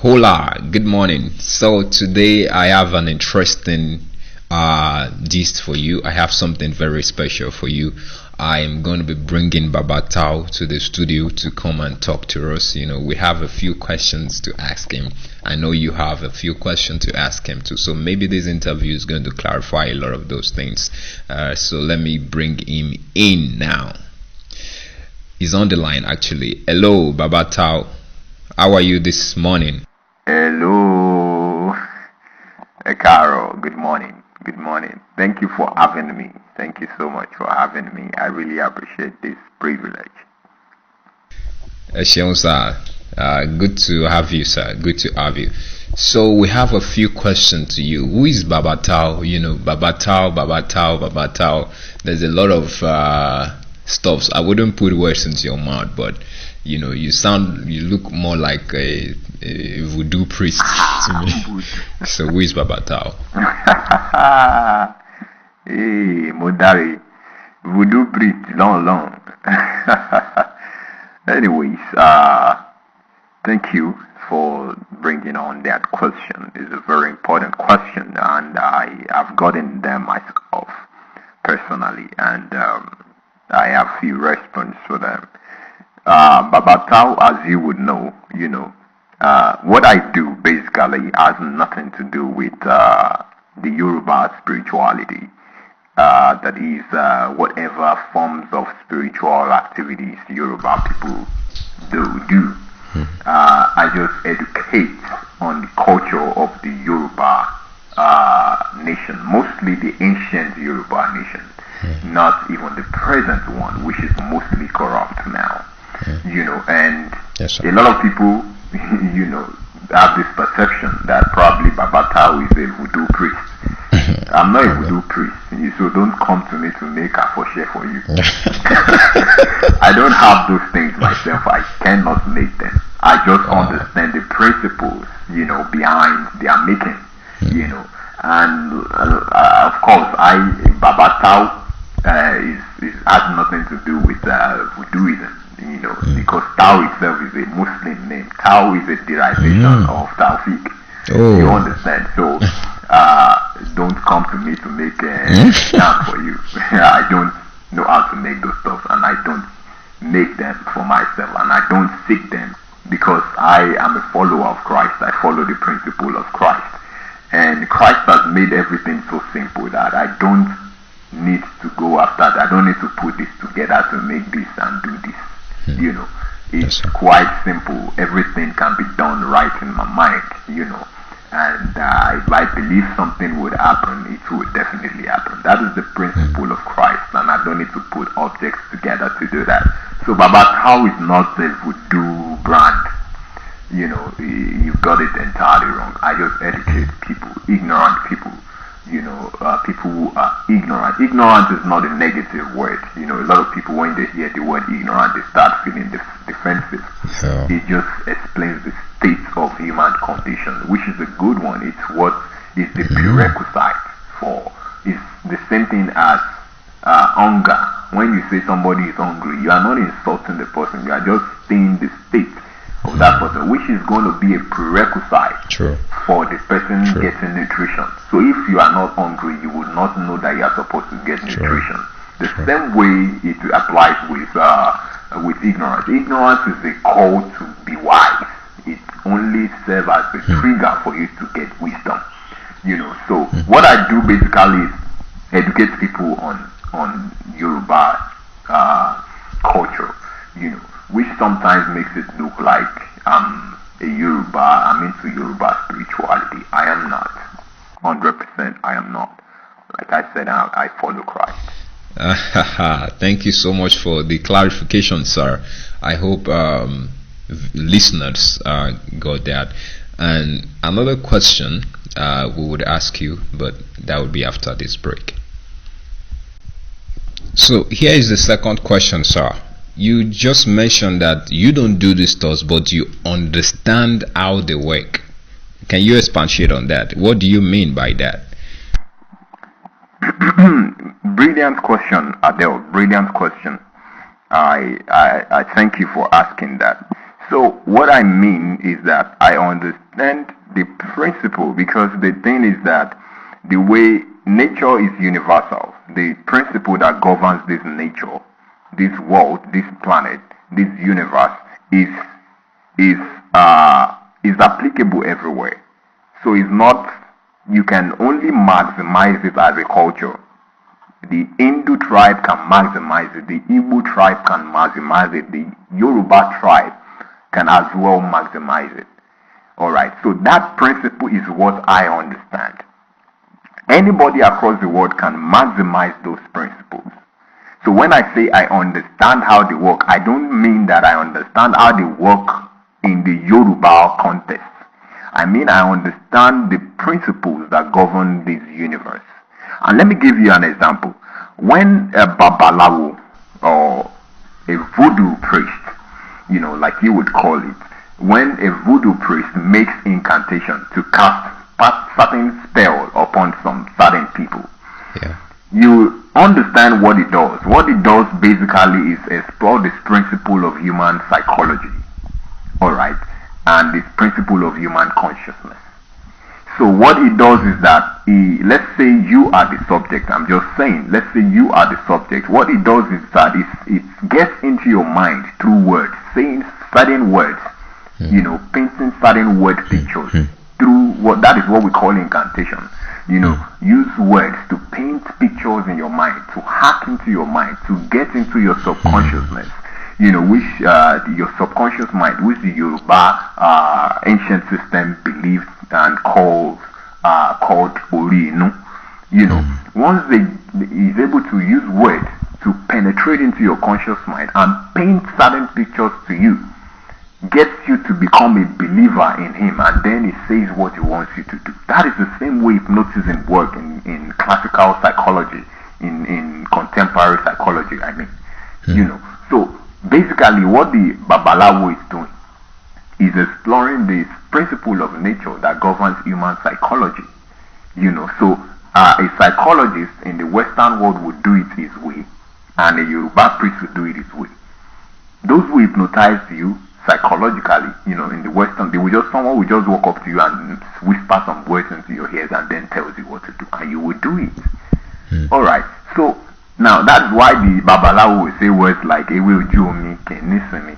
Hola, good morning. So today I have an interesting gist for you. I have something very special for you. I am going to be bringing Bàba Táú to the studio to come and talk to us. We have a few questions to ask him. I know you have a few questions to ask him too. So maybe this interview is going to clarify a lot of those things. So let me bring him in now. He's on the line actually. Hello, Bàba Táú. How are you this morning? Hello, Carol. Good morning. Good morning. Thank you for having me. Thank you so much for having me. I really appreciate this privilege. Sheon, sir. Good to have you, sir. Good to have you. So we have a few questions to you. Who is Bàba Táú? Bàba Táú, Bàba Táú, Bàba Táú. There's a lot of stuffs. I wouldn't put words into your mouth, but you look more like a voodoo priest to me. So who is Bàba Táú? Hey, Modari, voodoo priest, long. Anyways, thank you for bringing on that question. It's a very important question, and I have gotten them myself personally, and I have few responses for them. Bàba Táú, as you would know, what I do basically has nothing to do with the Yorùbá spirituality. That is, whatever forms of spiritual activities Yorùbá people do. I just educate on the culture of the Yorùbá nation, mostly the ancient Yorùbá nation, not even the present one, which is mostly corrupt now. And yes, a lot of people, have this perception that probably Bàba Táú is a voodoo priest. I'm not a voodoo priest, so don't come to me to make a foshe for you. I don't have those things myself. I cannot make them. I just understand the principles, behind their making, And of course, Bàba Táú has nothing to do with voodooism. Because Táú itself is a Muslim name. Táú is a derivation of Tawfiq. You understand? So, don't come to me to make a sound for you. I don't know how to make those stuff, and I don't make them for myself, and I don't seek them because I am a follower of Christ. I follow the principle of Christ, and Christ has made everything so simple that I don't need to go after that. I don't need to put this together to make this and do this. It's quite simple. Everything can be done right in my mind, and if I believe something would happen, it would definitely happen. That is the principle of Christ, and I don't need to put objects together to do that. So Bàba Táú is not a voodoo brand. You've got it entirely wrong. I just educate people, ignorant people. People who are ignorant. Ignorant is not a negative word. A lot of people, when they hear the word ignorant, they start feeling defensive. Yeah. It just explains the state of human condition, which is a good one. It's what is the prerequisite for. It's the same thing as hunger. When you say somebody is hungry, you are not insulting the person. You are just saying the state of that person, which is going to be a prerequisite for the person getting nutrition. So if you are not hungry, you would not know that you are supposed to get nutrition. The same way it applies with ignorance. Ignorance is a call to be wise. It only serves as a trigger for you to get wisdom. So what I do basically is educate people on Yorùbá culture, which sometimes makes it look like I'm into Yorùbá spirituality. I am not. 100% I am not. Like I said, I follow Christ. Thank you so much for the clarification, sir. I hope listeners got that. And another question we would ask you, but that would be after this break. So here is the second question, sir. You just mentioned that you don't do these stuff, but you understand how they work. Can you expatiate on that? What do you mean by that? Brilliant question, Adele. Brilliant question. I thank you for asking that. So what I mean is that I understand the principle, because the thing is that the way nature is universal, the principle that governs this nature, this world, this planet, this universe is applicable everywhere. So it's not, you can only maximize it as a culture. The Hindu tribe can maximize it, the Igbo tribe can maximize it, the Yoruba tribe can as well maximize it. Alright, so that principle is what I understand. Anybody across the world can maximize those principles. So when I say I understand how they work, I don't mean that I understand how they work in the Yoruba context. I mean I understand the principles that govern this universe. And let me give you an example. When a babalawo or a voodoo priest, like you would call it, when a voodoo priest makes incantation to cast certain spell upon some certain people, you understand what it does. What it does basically is explore this principle of human psychology, alright, and this principle of human consciousness. So what it does is that, let's say you are the subject, I'm just saying, let's say you are the subject. What it does is that it gets into your mind through words, saying certain words, painting certain word pictures, through that is what we call incantation. Use words to paint pictures in your mind, to hack into your mind, to get into your subconsciousness, which your subconscious mind, which the Yoruba ancient system believed and called Orinu. Once they is able to use words to penetrate into your conscious mind and paint certain pictures to you, gets you to become a believer in him, and then he says what he wants you to do. That is the same way hypnotism works in classical psychology, in contemporary psychology, I mean. So basically what the Babalawo is doing is exploring this principle of nature that governs human psychology. So a psychologist in the Western world would do it his way, and a Yoruba priest would do it his way. Those who hypnotize you psychologically, in the Western, someone will just walk up to you and whisper some words into your ears and then tells you what to do, and you will do it. Alright, so now that's why the Babalawo will say words like Ewe Oju Omi Kenisimi,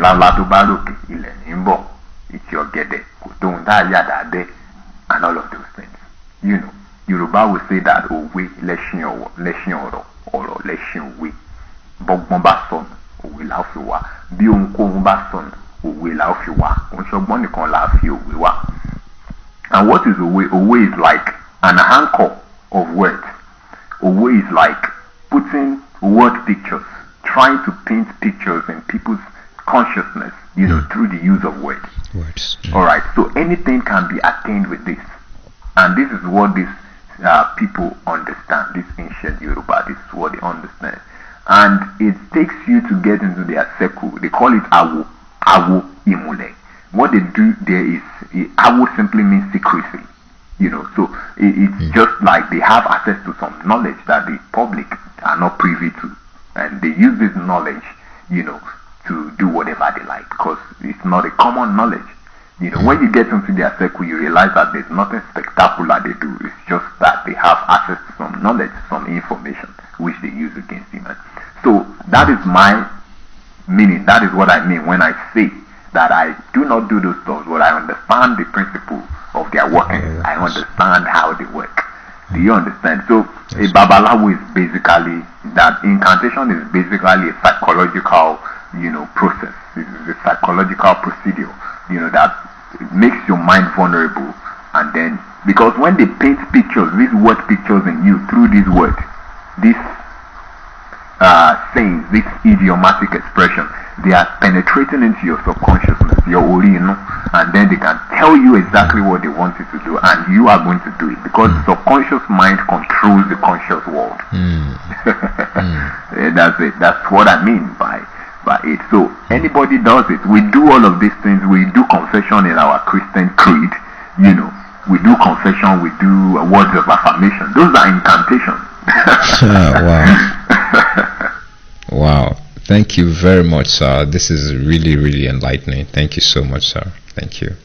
Lala to Baroke, Ile Nimbo, it's your gede, Kutonda Yadade, and all of those things. Yoruba will say that Owe Leshin Oro, or Leshin We, Bogbomba Son, Owe Laufiwa, Bi Onkomba Son, Owe Laufiwa, Onshogbon Nikon Lafi Owewa. And what is Owe? Owe is like an anchor of words. Owe is like putting word pictures, trying to paint pictures in people's consciousness, through the use of words. Alright, so anything can be attained with this. And this is what these people understand, this ancient Yoruba, this is what they understand. And it takes you to get into their circle. They call it Awo Imule. What they do there is, Awo simply means secrecy. So it's just like they have access to some knowledge that the public are not privy to. And they use this knowledge, to do whatever they like, because it's not a common knowledge. When you get into their circle, you realize that there's nothing spectacular they do. It's just that they have access to some knowledge, some information, which they use against humans. So that is my meaning. That is what I mean when I say that I do not do those stuff, but I understand the principle of their working. I understand how they work. Do you understand? So a Babalawo is basically, that incantation is basically a psychological, process. It is a psychological procedure, that makes your mind vulnerable. And then, because when they paint pictures, these word pictures in you through these words, these sayings, this idiomatic expression, they are penetrating into your subconsciousness, your orino, and then they can tell you exactly what they want you to do, and you are going to do it, because the subconscious mind controls the conscious world. That's it. That's what I mean by it. So anybody does it. We do all of these things. We do confession in our Christian creed. We do confession. We do words of affirmation. Those are incantations. Wow. Wow. Thank you very much, sir. This is really, really enlightening. Thank you so much, sir. Thank you.